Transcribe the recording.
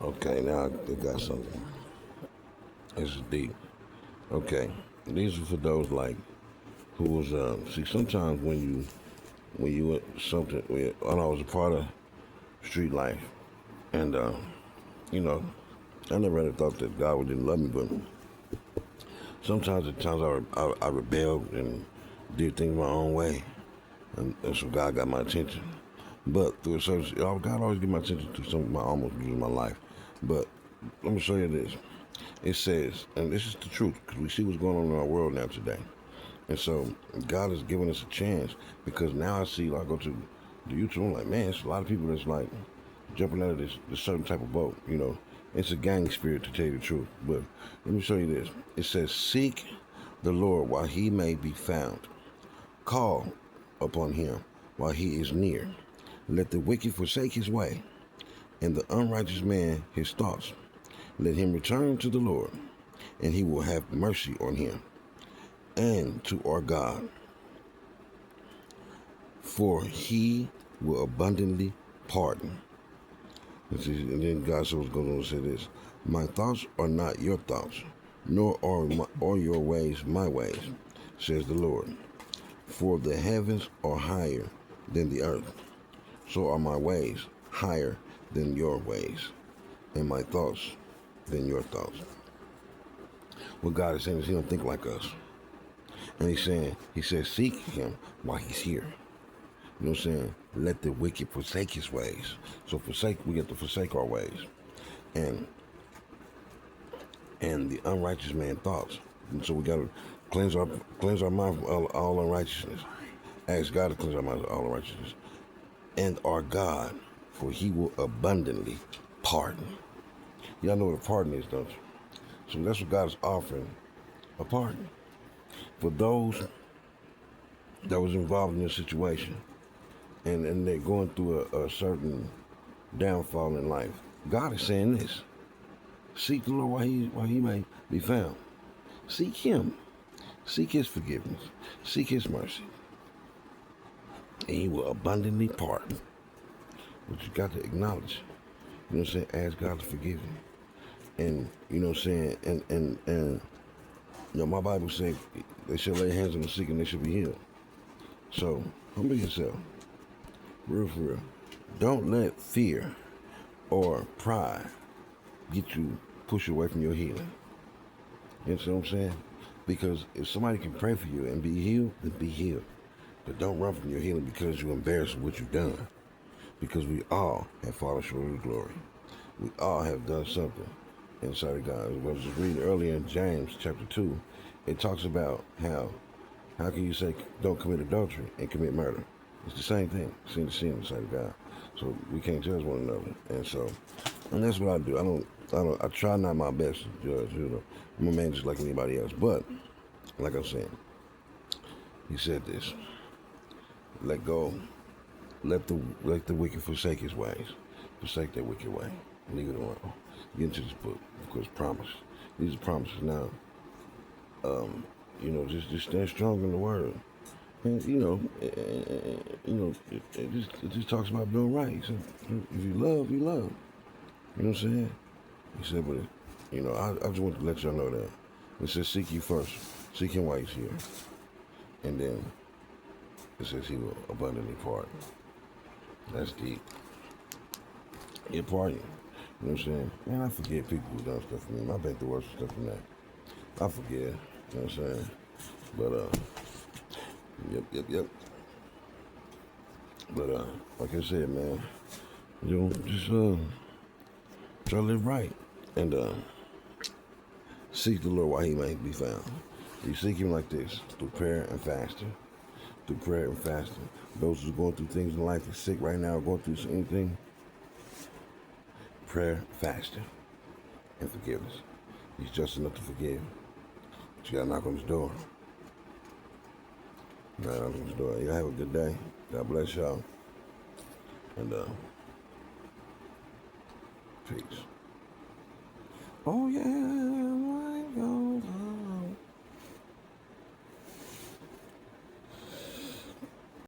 Okay, now I got something. This is deep. Okay, these are for those like who was see sometimes when you something when I was a part of street life and you know I never ever thought that God didn't love me, but sometimes at times I rebelled and did things my own way, and so God got my attention. But through a certain, God always get my attention to some of my almost losing my life. But let me show you this. It says, and this is the truth, because we see what's going on in our world now today. And so God is giving us a chance because now I see, like, I go to the YouTube, I'm like, man, it's a lot of people that's like jumping out of this certain type of boat. It's a gang spirit to tell you the truth. But let me show you this. It says, seek the Lord while he may be found. Call upon him while he is near. Let the wicked forsake his way, and the unrighteous man his thoughts. Let him return to the Lord, and he will have mercy on him, and to our God, for he will abundantly pardon. And then God goes on to say this: my thoughts are not your thoughts, nor are your ways my ways, says the Lord. For the heavens are higher than the earth, so are my ways higher than your ways, and my thoughts than your thoughts. What God is saying is he don't think like us. And he says, seek him while he's here. You know what I'm saying? Let the wicked forsake his ways. So we get to forsake our ways. And the unrighteous man thoughts. And so we gotta cleanse our mind from all unrighteousness. Ask God to cleanse our mind from all unrighteousness. And our God, for he will abundantly pardon. Y'all know what a pardon is, don't you? So that's what God is offering, a pardon. For those that was involved in this situation and they're going through a certain downfall in life, God is saying this. Seek the Lord while he may be found. Seek him. Seek his forgiveness. Seek his mercy. And he will abundantly pardon. But you got to acknowledge. You know what I'm saying? Ask God to forgive you. And you know what I'm saying? And my Bible says they shall lay hands on the sick and they shall be healed. So humble yourself. Real for real. Don't let fear or pride push you away from your healing. You know what I'm saying? Because if somebody can pray for you and be healed, then be healed. But don't run from your healing because you're embarrassed of what you've done. Because we all have fallen short of the glory. We all have done something inside of God. As I was just reading earlier in James chapter 2, it talks about how can you say don't commit adultery and commit murder? It's the same thing. Sin to sin inside of God. So we can't judge one another. And that's what I do. I try not my best to judge, I'm a man just like anybody else. But, like I'm saying, he said this. Let go. Let the wicked forsake his ways. Forsake their wicked way. Leave it alone. Get into this book. Because promise. These are promises now. Just stand strong in the word. And it just talks about doing right. So if you love, you love. You know what I'm saying? He said, but I just want to let y'all know that. It says, seek you first. Seek him while he's here. And then it says he will abundantly pardon. That's deep. He'll pardon you. You know what I'm saying? Man, I forget people who done stuff for me. I've been through worse stuff than that. I forget. You know what I'm saying? But, yep. But, like I said, man, just, try to live right. And, seek the Lord while he may be found. You seek him like this, through prayer and fasting. Through prayer and fasting. Those who are going through things in life, are sick right now, going through anything, prayer, fasting, and forgiveness. He's just enough to forgive. But you gotta knock on his door. Knock on his door. Y'all have a good day. God bless y'all. And peace. Oh yeah.